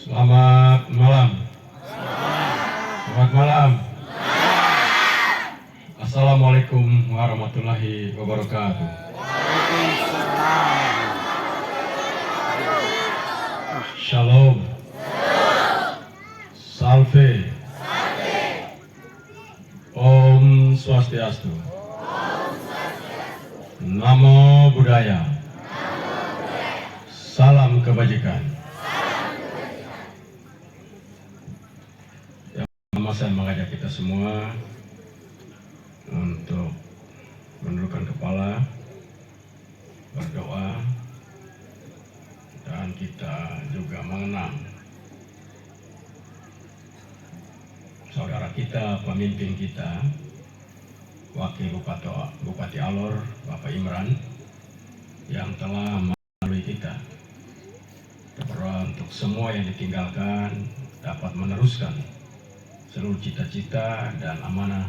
Selamat malam. Selamat malam. Assalamualaikum warahmatullahi wabarakatuh. Shalom. Salve. Om Swastiastu. Namo Buddhaya. Salam kebajikan. Yang pertama saya mengajak kita semua untuk menundukkan kepala, berdoa, dan kita juga mengenang saudara kita, pemimpin kita, Wakil Bupati Alor, Bapak Imran, yang telah melalui kita. Berdoa untuk semua yang ditinggalkan dapat meneruskan seluruh cita-cita dan amanah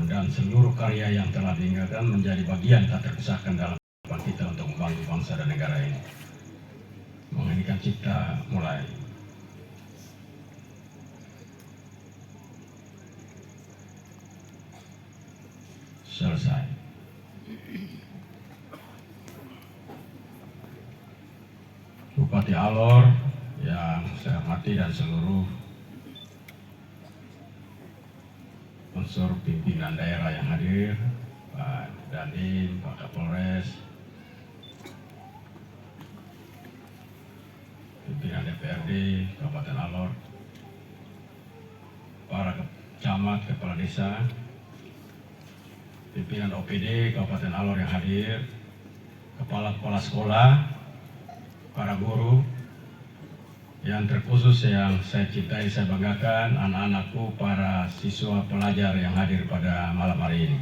dan seluruh karya yang telah ditinggalkan menjadi bagian tak terpisahkan dalam kehidupan kita untuk membangun bangsa dan negara ini. Menghentikan cipta mulai. Selesai. Bupati Alor yang saya hormati dan seluruh unsur pimpinan daerah yang hadir, Pak Dandim, Pak Kapolres, pimpinan DPRD Kabupaten Alor, para camat, kepala desa, pimpinan OPD Kabupaten Alor yang hadir, kepala-kepala sekolah, para guru, yang terkhusus yang saya cintai, saya banggakan, anak-anakku, para siswa pelajar yang hadir pada malam hari ini.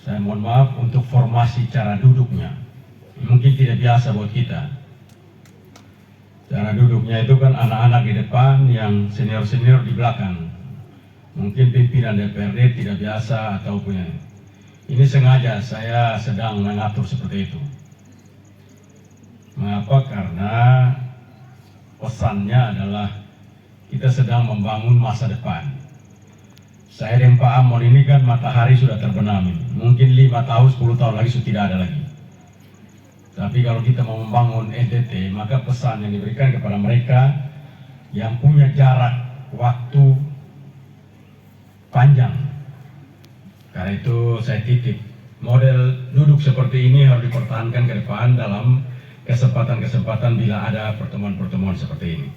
Saya mohon maaf untuk formasi cara duduknya. Mungkin tidak biasa buat kita. Cara duduknya itu kan anak-anak di depan, yang senior-senior di belakang. Mungkin pimpinan DPRD tidak biasa atau punya. Ini sengaja saya sedang mengatur seperti itu. Mengapa? Karena pesannya adalah kita sedang membangun masa depan. Saya dan Pak Amon ini kan matahari sudah terbenam. Mungkin 5 tahun, 10 tahun lagi sudah tidak ada lagi. Tapi kalau kita mau membangun NTT, maka pesan yang diberikan kepada mereka yang punya jarak waktu panjang. Karena itu saya titip model duduk seperti ini harus dipertahankan ke depan dalam kesempatan-kesempatan bila ada pertemuan-pertemuan seperti ini.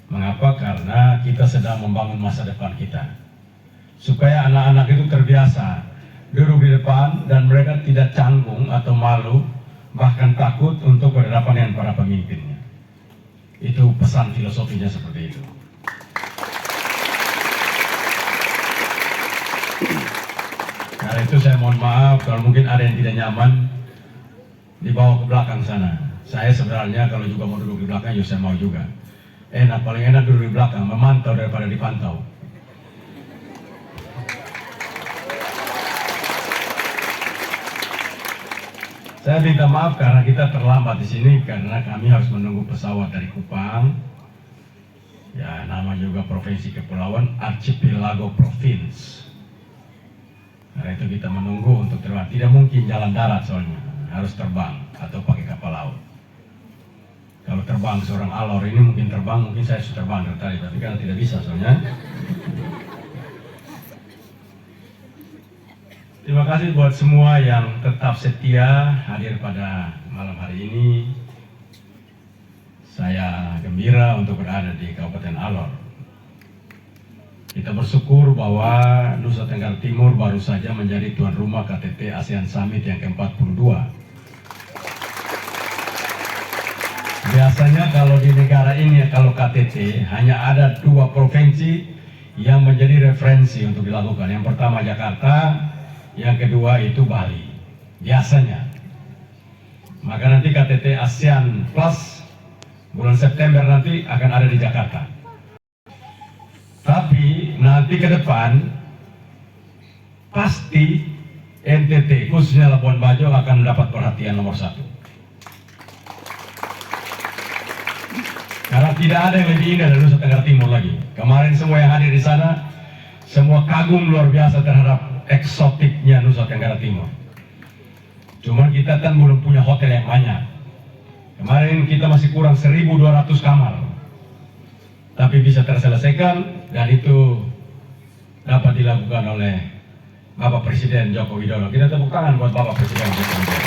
Mengapa? Karena kita sedang membangun masa depan kita. Supaya anak-anak itu terbiasa duduk di depan dan mereka tidak canggung atau malu, bahkan takut untuk berhadapan dengan para pemimpinnya. Itu pesan filosofinya seperti itu. Karena itu saya mohon maaf kalau mungkin ada yang tidak nyaman, dibawa ke belakang sana. Saya sebenarnya kalau juga mau duduk di belakang, ya saya mau juga. Paling enak duduk di belakang, memantau daripada dipantau. Saya minta maaf karena kita terlambat di sini karena kami harus menunggu pesawat dari Kupang. Ya, nama juga Provinsi Kepulauan Archipelago Province. Karena itu kita menunggu untuk terbang. Tidak mungkin jalan darat soalnya, harus terbang atau pakai kapal laut. Kalau terbang seorang Alor ini mungkin terbang, mungkin saya sudah terbang dari tadi, tapi kan tidak bisa soalnya. Terima kasih buat semua yang tetap setia hadir pada malam hari ini. Saya gembira untuk berada di Kabupaten Alor. Kita bersyukur bahwa Nusa Tenggara Timur baru saja menjadi tuan rumah KTT ASEAN Summit yang ke-42. Biasanya kalau di negara ini, kalau KTT, hanya ada 2 provinsi yang menjadi referensi untuk dilakukan. Yang pertama Jakarta, yang kedua itu Bali. Biasanya. Maka nanti KTT ASEAN Plus bulan September nanti akan ada di Jakarta. Tapi nanti ke depan pasti NTT khususnya Labuan Bajo akan mendapat perhatian nomor 1. tidak ada yang lebih indah dari Nusa Tenggara Timur lagi. Kemarin semua yang hadir di sana, semua kagum luar biasa terhadap eksotiknya Nusa Tenggara Timur. Cuman kita kan belum punya hotel yang banyak. Kemarin kita masih kurang 1.200 kamar. Tapi bisa terselesaikan dan itu dapat dilakukan oleh Bapak Presiden Joko Widodo. Kita tepuk tangan buat Bapak Presiden Joko Widodo.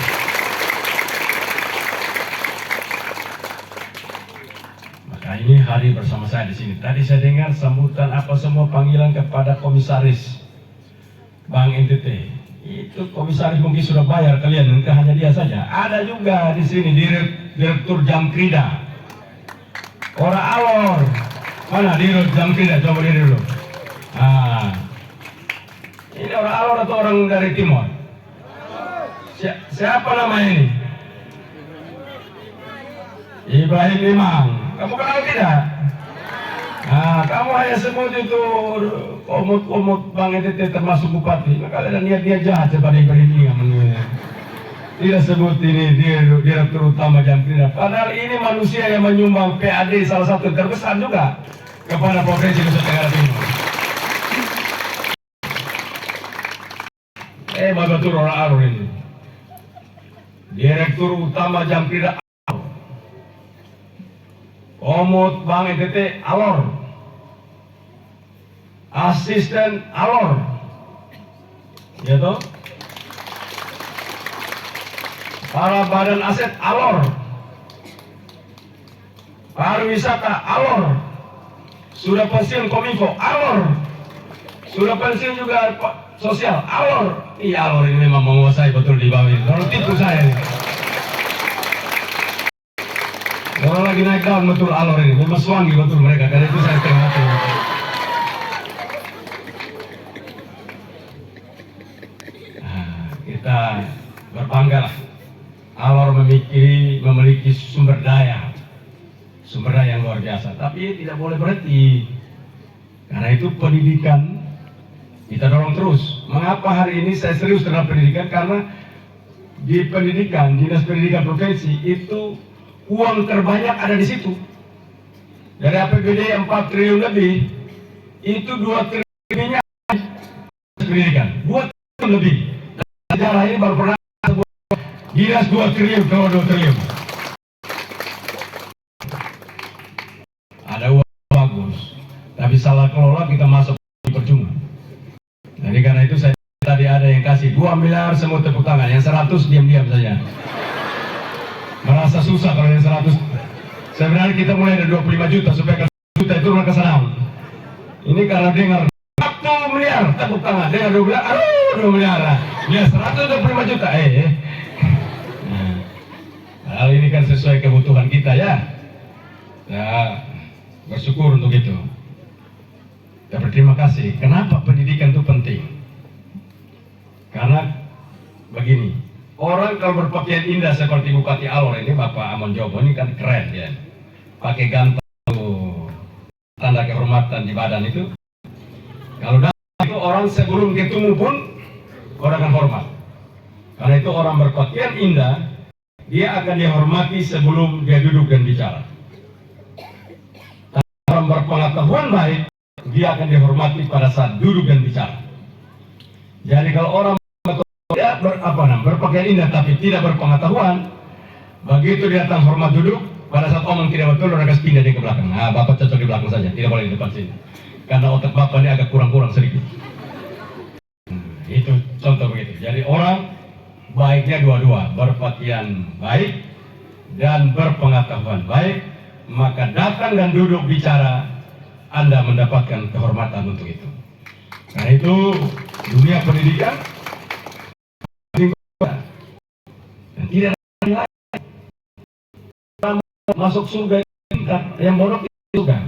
Maka ini hari bersama saya di sini. Tadi saya dengar sambutan apa semua panggilan kepada komisaris Bank NTT. Itu komisaris mungkin sudah bayar kalian, mungkin hanya dia saja. Ada juga di sini Direktur Jamkrida, orang Alor. Mana Direktur Jamkrida? Coba diri dulu. Ini orang Alor atau orang dari Timur? Siapa namanya ini? Ibrahim Imam. Kamu kenal tidak? Kamu hanya sebut itu komut Bang NTT termasuk bupati. Kalian lihat dia jahat kepada Ibrahim Imam. Tidak sebut ini Direktur Utama Jamkrida. Padahal ini manusia yang menyumbang PAD salah satu terbesar juga kepada Provinsi Nusa Tenggara Timur. Betul orang Alor ini. Direktur Utama Jamkrida Alor. Komut Bang NTT Alor. Asisten Alor. Ya toh? Para badan aset Alor. Pariwisata Alor. Sudah pensiun Kominfo Alor. Sudah pensiun juga sosial Alor. Iya, Alor ini memang menguasai betul di bawah ini. Kalau tipu saya ini. Kalau lagi naik daun betul Alor ini. Memang suangi betul mereka. Karena itu saya terhati. Kita berbangga lah. Alor memiliki sumber daya yang luar biasa. Tapi tidak boleh berhenti. Karena itu pendidikan kita dorong terus. Mengapa hari ini saya serius terhadap pendidikan? Karena di pendidikan, Dinas Pendidikan Provinsi itu uang terbanyak ada di situ. Dari APBD 4 triliun lebih, itu 2 triliunnya pendidikan. 2 triliun lebih. Sejarah ini baru pernah dinas 2 triliun kalau 2 triliun. Ada uang bagus, tapi salah kelola kita masuk percuma. Jadi karena itu saya tadi ada yang kasih 2 miliar semua tepuk tangan, yang 100 diam-diam saja. Merasa susah kalau yang 100. Sebenarnya kita mulai dari 25 juta supaya 1 juta itu mereka senang. Ini karena dengar 1 miliar tepuk tangan, dengar 2 miliar, 2 miliar. Ya 125 juta. Hal ini kan sesuai kebutuhan kita ya. Ya, bersyukur untuk itu. Dan berterima kasih. Kenapa pendidikan itu penting? Karena begini, orang kalau berpakaian indah seperti Bupati Alor ini, Bapak Amon Jobo ini kan keren ya. Pakai ganteng, tanda kehormatan di badan itu. Kalau datang itu orang sebelum ketemu pun orang akan hormat. Karena itu orang berpakaian indah, dia akan dihormati sebelum dia duduk dan bicara. Orang berpengetahuan baik, dia akan dihormati pada saat duduk dan bicara. Jadi kalau orang berpakaian indah tapi tidak berpengetahuan, begitu dia datang hormat duduk, pada saat omong tidak betul, orang akan pindah dia ke belakang. Bapak cocok di belakang saja, tidak boleh di depan sini. Karena otak bapak ini agak kurang-kurang sedikit. Itu contoh begitu. Jadi orang baiknya dua-dua, berpakaian baik dan berpengetahuan baik, maka datang dan duduk bicara, Anda mendapatkan kehormatan untuk itu. Karena itu dunia pendidikan dan tidak ada yang lain. Masuk surga yang bodoh juga.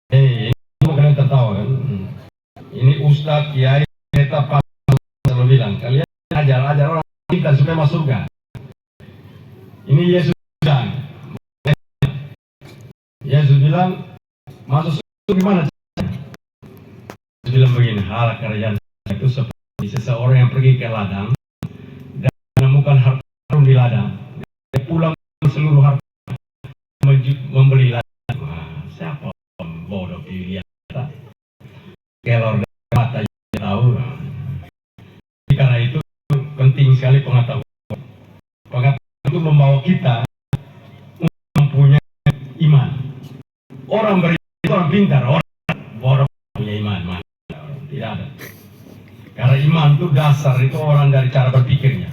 Ini kalian tertawa kan? Ini Ustadz Kiai kita selalu bilang, kalian ajar orang kita supaya masuk surga. Ini Yesus bilang. Yesus bilang, masuk surga gimana? Yesus bilang begini, hal kerjaan itu seperti seseorang yang pergi ke ladang dan menemukan harta karun di ladang. Dia pulang seluruh harta membeli ladang. penting sekali pengetahuan. Pengetahuan itu membawa kita mempunyai iman. Orang beriman itu orang pintar, orang punya iman. Tidak ada. Karena iman itu dasar, itu orang dari cara berpikirnya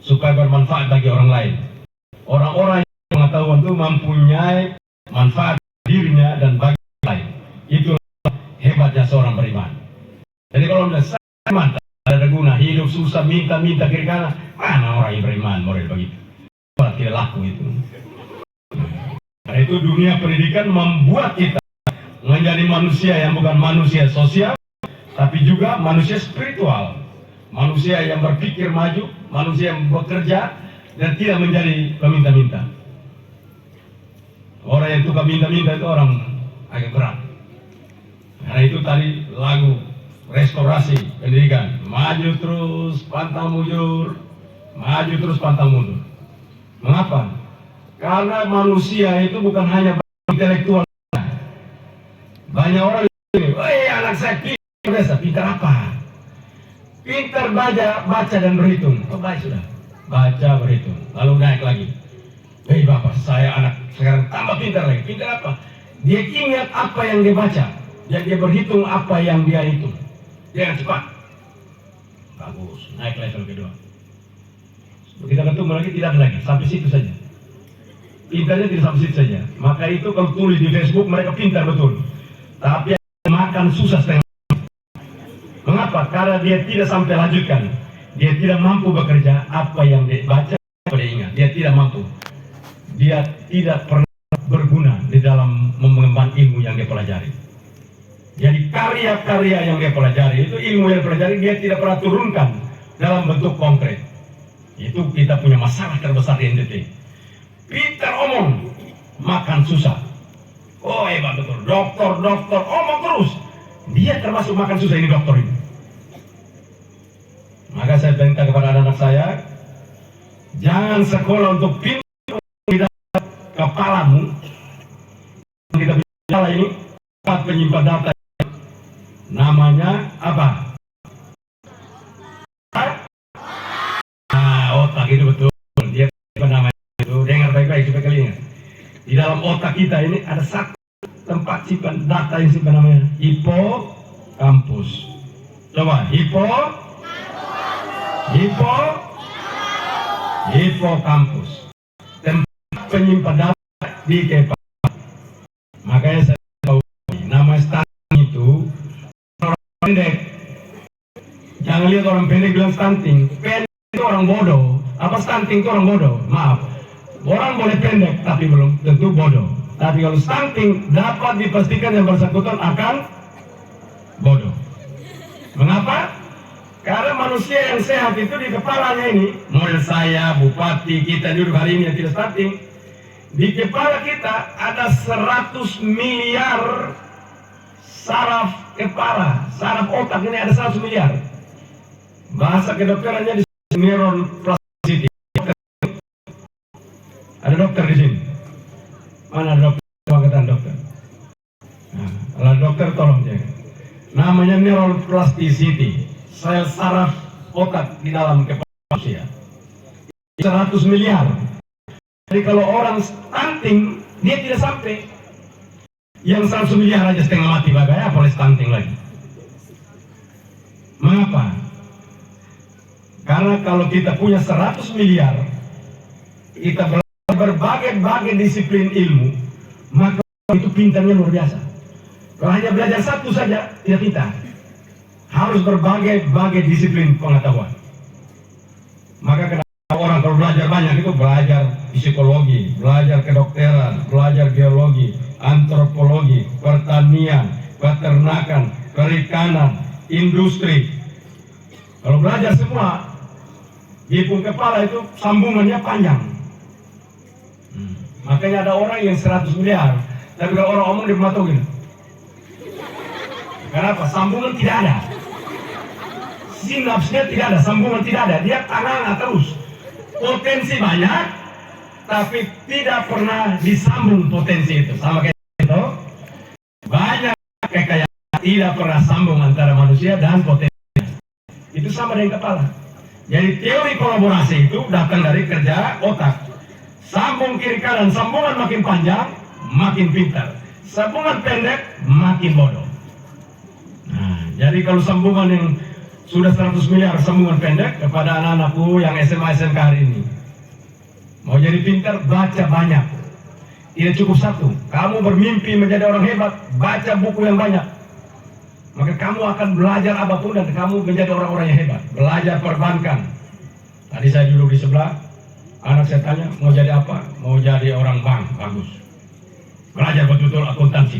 supaya bermanfaat bagi orang lain. Orang-orang yang pengetahuan itu mempunyai manfaat dirinya dan bagi orang lain. Itu hebatnya seorang beriman. Jadi kalau saya beriman, tidak ada guna hidup susah minta kiri kanan, mana orang yang beriman model begitu? Orang tidak laku itu. Karena itu dunia pendidikan membuat kita menjadi manusia yang bukan manusia sosial, tapi juga manusia spiritual, manusia yang berpikir maju, manusia yang bekerja dan tidak menjadi peminta-minta. Orang yang tukang minta-minta itu orang agak berat. Karena itu tadi lagu restorasi pendidikan, maju terus pantang mundur, maju terus pantang mundur. Mengapa? Karena manusia itu bukan hanya intelektual. Banyak orang ini, anak saya pintar apa? Pintar baca dan berhitung. Oh baik sudah, baca berhitung, lalu naik lagi. Bapak, saya anak sekarang tambah pintar lagi. Pintar apa? Dia ingat apa yang dia baca, dan dia berhitung apa yang dia hitung. Dia cepat. Bagus, naik level kedua. Kita ketemu lagi tidak ada lagi, sampai situ saja. Pintarnya tidak sampai situ saja. Maka itu kalau tulis di Facebook mereka pintar betul. Tapi makan susah setengah. Mengapa? Karena dia tidak sampai lanjutkan. Dia tidak mampu bekerja apa yang dia baca, apa dia ingat. Dia tidak mampu. Dia tidak pernah berguna di dalam mengembangkan ilmu yang dia pelajari. Jadi karya-karya yang dia pelajari itu ilmu yang dia pelajari dia tidak pernah turunkan dalam bentuk konkret. Itu kita punya masalah terbesar di NTT. Pintar omong, makan susah. Oh hebat betul, dokter omong terus. Dia termasuk makan susah ini dokter ini. Maka saya minta kepada anak-anak saya, jangan sekolah untuk pintar di dalam kepalamu. Kita bicara ini tempat penyimpan data. Namanya apa? Otak itu betul. Dia namanya itu. Dengar baik-baik supaya kalian ingat. Di dalam otak kita ini ada satu tempat simpan data yang simpan namanya hipokampus. Coba hipokampus. Tempat penyimpan data di kepala. Makanya saya tahu nama stunting itu orang pendek. Jangan lihat orang pendek bilang stunting. Pendek itu orang bodoh. Apa stunting itu orang bodoh? Maaf. Orang boleh pendek tapi belum tentu bodoh. Tapi kalau stunting dapat dipastikan yang bersangkutan akan bodoh. Mengapa? Karena manusia yang sehat itu di kepalanya ini, model saya, bupati, kita duduk hari ini yang tidak stunting, di kepala kita ada 100 miliar saraf kepala, saraf otak ini ada 100 miliar. Bahasa kedokterannya di neuron plasticity. Ada dokter di sini. Mana dokter? Angkatan dokter. Nah, kalau dokter tolong jaga. Namanya neuron plasticity. Sel saraf otak di dalam kepala manusia. 100 miliar. Jadi kalau orang stunting, dia tidak sampai. Yang 100 miliar aja setengah mati, bagaimana boleh stunting lagi? Mengapa? Karena kalau kita punya 100 miliar, kita berbagai disiplin ilmu, maka itu pintarnya luar biasa. Kalau hanya belajar satu saja, tidak pintar. Harus berbagai disiplin pengetahuan. Maka kenapa orang kalau belajar banyak itu belajar psikologi, belajar kedokteran, belajar geologi, antropologi, pertanian, peternakan, perikanan, industri. Kalau belajar semua, di ipung kepala itu sambungannya panjang. Makanya ada orang yang 100 miliar, tapi kalau orang omong di mata gini. Kenapa? Sambungan tidak ada. Sinapsnya tidak ada, sambungan tidak ada. Dia tangan terus. Potensi banyak, tapi tidak pernah disambung potensi itu. Sama kayak itu. Banyak kekayaan tidak pernah sambung antara manusia dan potensi. Itu sama dengan kepala. Jadi teori kolaborasi itu datang dari kerja otak. Sambung kiri kanan, sambungan makin panjang, makin pintar. Sambungan pendek, makin bodoh. Nah, jadi kalau sambungan yang sudah 100 miliar sambungan pendek kepada anak-anakku yang SMA SMK hari ini, mau jadi pintar, baca banyak. Tidak cukup satu. Kamu bermimpi menjadi orang hebat, baca buku yang banyak. Maka kamu akan belajar apapun dan kamu menjadi orang-orang yang hebat. Belajar perbankan. Tadi saya duduk di sebelah, anak saya tanya, mau jadi apa? Mau jadi orang bank, bagus. Belajar betul-betul akuntansi.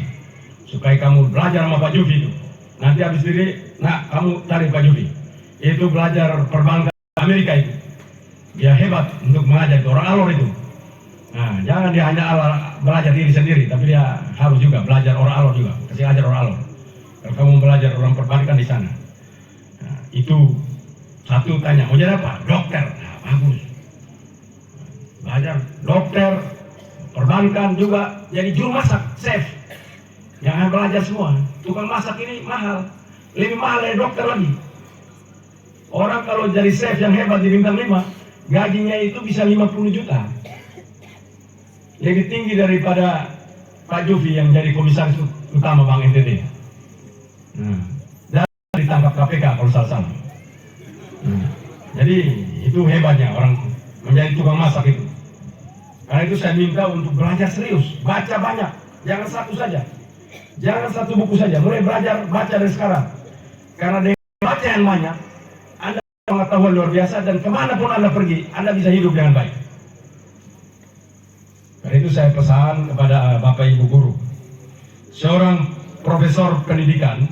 Supaya kamu belajar sama Pak Jufi itu. Nanti habis diri, nah kamu cari Pak Jufi. Itu belajar perbankan Amerika itu. Dia hebat untuk mengajar itu, orang alor itu. Nah, jangan dia hanya belajar diri sendiri, tapi dia harus juga belajar orang alor juga. Kasih ajar orang alor. Kalau kamu belajar orang perbankan di sana. Nah, itu satu tanya, mau jadi apa? Dokter. Nah, bagus. Belajar dokter, perbankan juga, jadi juru masak, chef. Jangan belajar semua. Tukang masak ini mahal. Lebih mahal dari dokter lagi. Orang kalau jadi chef yang hebat di bintang 5, gajinya itu bisa 50 juta. Lebih tinggi daripada Pak Jufi yang jadi komisaris utama Bank NTT. Dan ditangkap KPK kalau salah. Jadi itu hebatnya orang menjadi tukang masak itu. Karena itu saya minta untuk belajar serius, baca banyak, jangan satu saja, jangan satu buku saja. Mulai belajar baca dari sekarang. Karena dengan baca yang banyak, Anda pengetahuan luar biasa dan kemanapun Anda pergi, Anda bisa hidup dengan baik. Karena itu saya pesan kepada Bapak Ibu Guru. Seorang profesor pendidikan,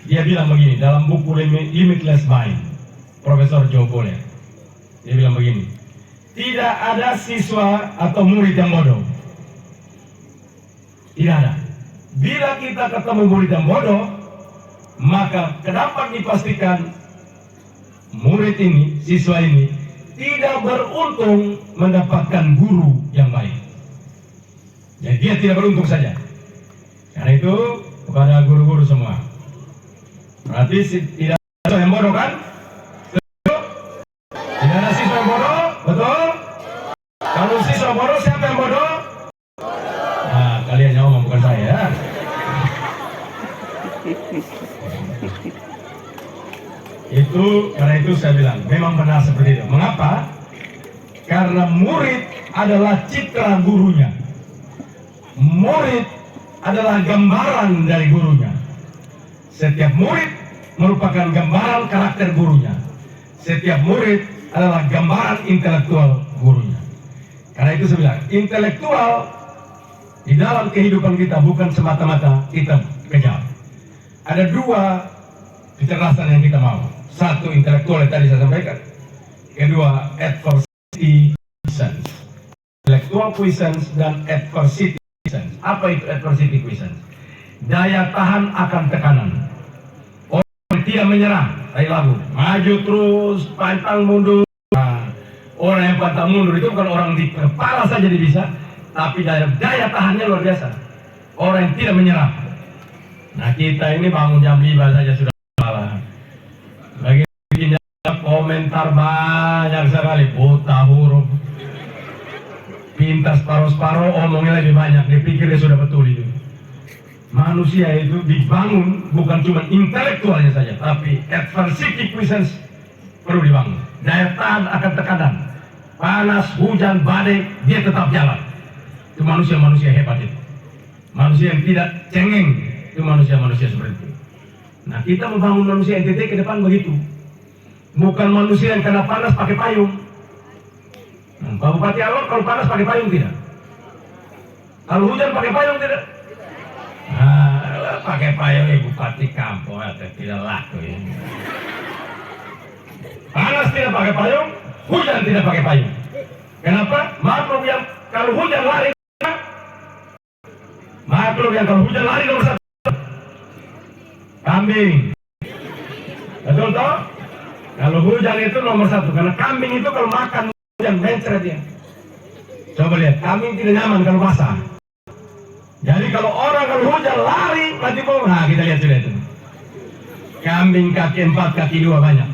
dia bilang begini dalam buku Limitless Mind, Profesor Joe Boller. Dia bilang begini, tidak ada siswa atau murid yang bodoh. Tidak ada. Bila kita ketemu murid yang bodoh, maka dapat dipastikan murid ini, siswa ini, tidak beruntung mendapatkan guru yang baik. Jadi dia tidak beruntung saja. Karena itu kepada guru-guru semua, berarti tidak ada siswa yang bodoh kan? Tidak ada siswa yang bodoh, betul? Kalau siswa bodoh, siapa yang bodoh? Nah, kalian yang ngomong bukan saya ya. Karena itu saya bilang memang benar seperti itu. Mengapa? Karena murid adalah citra gurunya. Murid adalah gambaran dari gurunya. Setiap murid merupakan gambaran karakter gurunya. Setiap murid adalah gambaran intelektual gurunya. Karena itu saya bilang, intelektual di dalam kehidupan kita bukan semata-mata kita kejar. Ada dua kecerdasan yang kita mau. Satu, intelektual yang tadi saya sampaikan. Kedua, adversity quiescence. Intellectual quiescence dan adversity quiescence. Apa itu adversity quiescence? Daya tahan akan tekanan. Orang yang tidak menyerah. Dari lagu, maju terus, pantang mundur. Nah, orang yang pantang mundur itu bukan orang di kepala saja dia bisa, tapi daya tahannya luar biasa. Orang yang tidak menyerah. Nah, kita ini bangun jam 5 saja sudah salah. Lagi bikin komentar banyak sekali, buta huruf, pintar separuh-separuh, omongnya lebih banyak, dipikir dia sudah betul itu. Manusia itu dibangun bukan cuma intelektualnya saja, tapi adversity quiescence perlu dibangun. Daya tahan akan tekanan, panas, hujan, badai, dia tetap jalan. Itu manusia-manusia hebat itu. Manusia yang tidak cengeng, itu manusia-manusia seperti itu. Nah, kita membangun manusia NTT ke depan begitu. Bukan manusia yang kena panas pakai payung. Nah, Pak Bupati Alor kalau panas pakai payung tidak? Kalau hujan pakai payung tidak? Nah, pakai payung Bupati Kampung atau tidak laku ini. Panas tidak pakai payung, hujan tidak pakai payung. Kenapa? Makhluk yang kalau hujan lari, makhluk yang kalau hujan lari nomor 1. Kambing. Betul toh? Kalau hujan itu nomor 1, karena kambing itu kalau makan hujan mencret dia. Coba lihat, kambing tidak nyaman kalau basah. Jadi kalau orang kalau hujan lari mati bom, nah kita lihat sudah itu. Kambing kaki 4, kaki 2 banyak.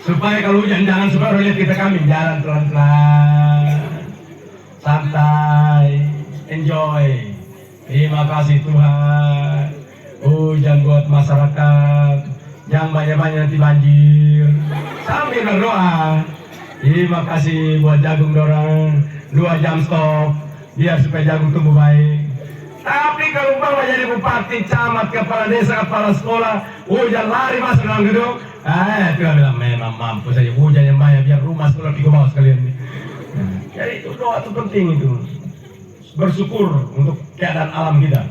Supaya kalau hujan jangan suka lihat kita kami jalan pelan-pelan, santai, enjoy. Terima kasih Tuhan. Hujan buat masyarakat, jangan banyak-banyak nanti banjir. Sambil berdoa. Terima kasih buat jagung dorang 2 jam stop biar supaya jagung tumbuh baik. Tapi kalau umpama jadi bupati, camat, kepala desa, kepala sekolah, hujan lari masuk dalam gedung, itu bilang memang mampu saja hujan yang banyak biar rumah sekolah di bawah sekalian. Jadi itu doa itu penting itu. Bersyukur untuk keadaan alam kita.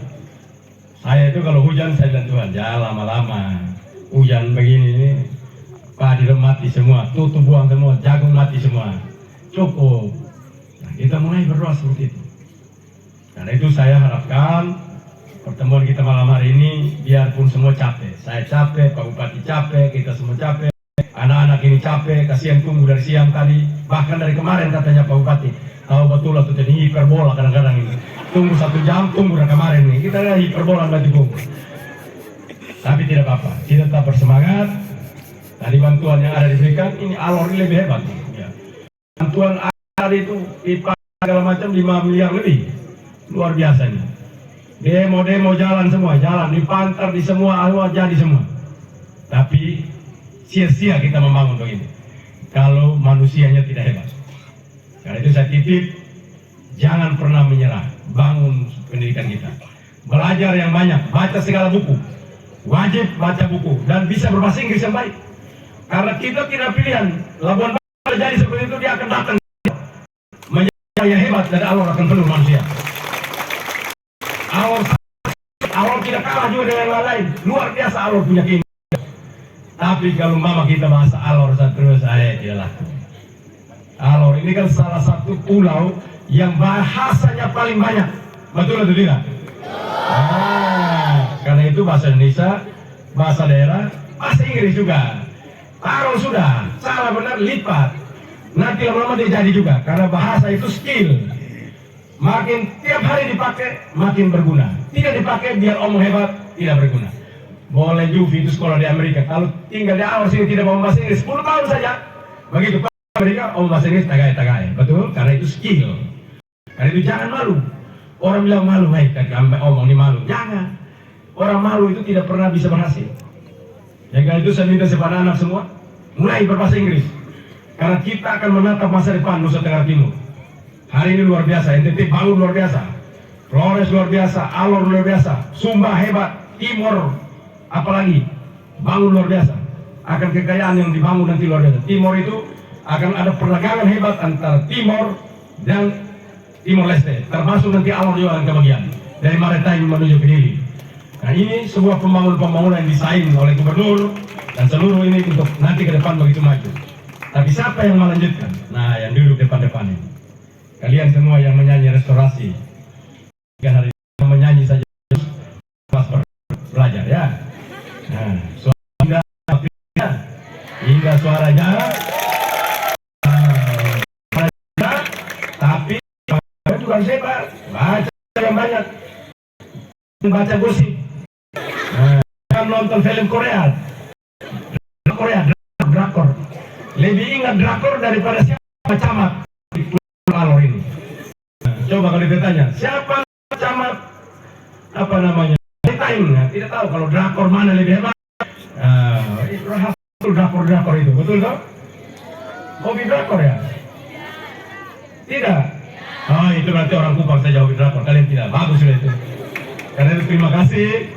Saya itu kalau hujan saya bilang Tuhan, jangan lama-lama. Hujan begini ini, padi mati semua, tutup buang semua, jagung mati semua. Cukup. Nah, kita mulai berdoa seperti itu. Karena itu saya harapkan pertemuan kita malam hari ini, biarpun semua capek, saya capek, Pak Bupati capek, kita semua capek, anak-anak ini capek, kasihan tunggu dari siang tadi, bahkan dari kemarin katanya Pak Bupati, tahu betul atau jadi hiperbola kadang-kadang ini, tunggu 1 jam, tunggu dari kemarin ini, kita lihat hiperbola berarti tunggu. Tapi tidak apa-apa, kita tetap bersemangat. Tadi bantuan yang ada diberikan, ini Alor ini lebih hebat. Ya. Bantuan ada itu, IPA segala macam 5 miliar lebih. Luar biasa nih. Demo-demo jalan semua, jalan dipantar di semua, jadi semua. Tapi sia-sia kita membangun begini kalau manusianya tidak hebat. Karena itu saya titip, jangan pernah menyerah, bangun pendidikan kita. Belajar yang banyak, baca segala buku. Wajib baca buku dan bisa berbahasa Inggris yang baik. Karena kita tidak pilihan. Labuan Bajo jadi seperti itu, dia akan datang menjadi yang hebat dan Allah akan penuh manusia. Allah tidak kalah juga dengan yang lain. Luar biasa Allah punya keinginan. Tapi kalau mama kita bahasa Alor terus, dia laku. Alor ini kan salah satu pulau yang bahasanya paling banyak. Betul atau tidak? Karena itu bahasa Indonesia, bahasa daerah, bahasa Inggris juga. Taruh sudah, salah benar lipat. Nanti lama-lama dia jadi juga. Karena bahasa itu skill. Makin tiap hari dipakai, makin berguna. Tidak dipakai biar omong hebat, tidak berguna. Boleh Juvi itu sekolah di Amerika. Kalau tinggal di awal sini tidak mau bahasa Inggris, 10 tahun saja. Begitu ke Amerika, omong bahasa Inggris tagai-tagai. Betul? Karena itu skill. Karena itu jangan malu. Orang bilang malu, omong ini malu. Jangan. Orang malu itu tidak pernah bisa berhasil. Yang karena itu saya minta kepada anak semua, mulai berbahasa Inggris. Karena kita akan menatap masa depan Nusa Tenggara Timur. Hari ini luar biasa, NTT bangun luar biasa, Flores luar biasa, Alor luar biasa, Sumba hebat, Timor apalagi bangun luar biasa. Akan kekayaan yang dibangun nanti luar biasa. Timor itu akan ada perdagangan hebat antara Timor dan Timor Leste, termasuk nanti Alor juga akan kebagian dari Maritime menuju ke Dili. Nah ini sebuah pembangunan yang disaing oleh gubernur dan seluruh ini untuk nanti ke depan begitu maju. Tapi siapa yang melanjutkan? Nah yang duduk depan-depan ini. Kalian semua yang menyanyi restorasi, kan hari ini menyanyi saja pas belajar ya. Nah, suara indah suaranya, tapi juga hebat. Baca yang banyak, baca gosip. Kan nonton film Korea, drakor. Lebih ingat drakor daripada siapa camat. Alor ini. Coba kalau ditanya, siapa camat apa namanya? Tidak tahu kalau drakor mana lebih hebat. Itu drakor itu, betul toh? Hobi drakor ya? Tidak. Oh itu berarti orang Kupang saja hobi drakor. Kalian tidak, bagus sudah itu. Karena itu terima kasih.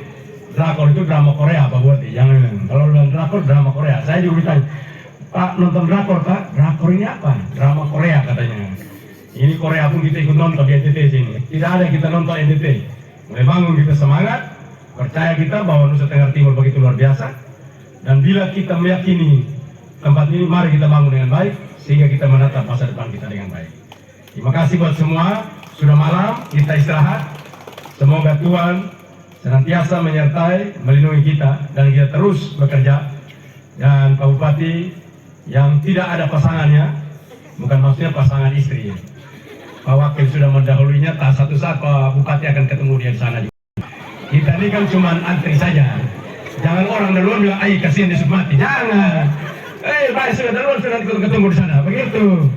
Drakor itu drama Korea Pak Buati. Jangan kalau bilang drakor drama Korea. Saya juga ditanya, Pak nonton drakor Pak? Drakor ini apa? Drama Korea katanya. Ini Korea pun kita ikut nonton di NTT sini. Tidak ada yang kita nonton NTT. Mulai bangun kita semangat, percaya kita bahwa Nusa Tenggara Timur begitu luar biasa. Dan bila kita meyakini tempat ini, mari kita bangun dengan baik sehingga kita menatap masa depan kita dengan baik. Terima kasih buat semua. Sudah malam, kita istirahat. Semoga Tuhan senantiasa menyertai, melindungi kita dan kita terus bekerja. Dan Pak Bupati yang tidak ada pasangannya, bukan maksudnya pasangan istri. Pak Wakil sudah mendahulunya, tak satu saat Pak Bupati akan ketemu dia di sana juga. Kita ini kan cuma antri saja. Jangan orang dari luar bilang, kasihan dia mati. Jangan. baik sudah ketemu di sana. Begitu.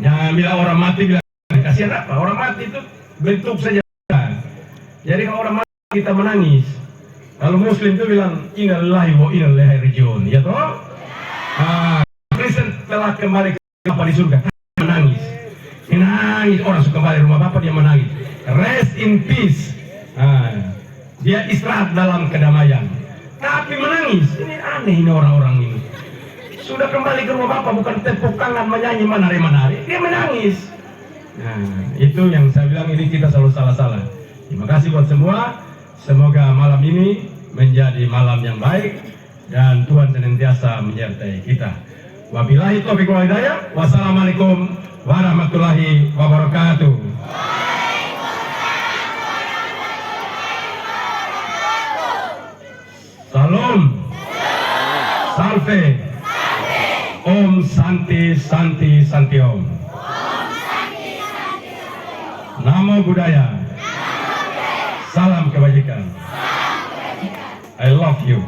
Jangan bilang orang mati bilang kasihan apa? Orang mati itu bentuk saja. Jadi kalau orang mati kita menangis. Kalau Muslim itu bilang innalillahi wa inna ilaihi raji'un, ya toh? Kristen telah kembali ke Bapa di surga, menangis. Menangis, orang suka kembali rumah Bapa dia menangis. Rest in peace. Dia istirahat dalam kedamaian. Tapi menangis, ini aneh ini orang-orang ini. Sudah kembali ke rumah Bapa bukan tepuk tangan menyanyi menari-menari, dia menangis. Nah, itu yang saya bilang ini kita selalu salah-salah. Terima kasih buat semua. Semoga malam ini menjadi malam yang baik dan Tuhan senantiasa menyertai kita. Wabillahi taufiq wal hidayah. Wassalamualaikum warahmatullahi wabarakatuh. Salam. Salve. Om Santi Santi Santi Om. Namo Buddhaya. Salam kebajikan. I love you.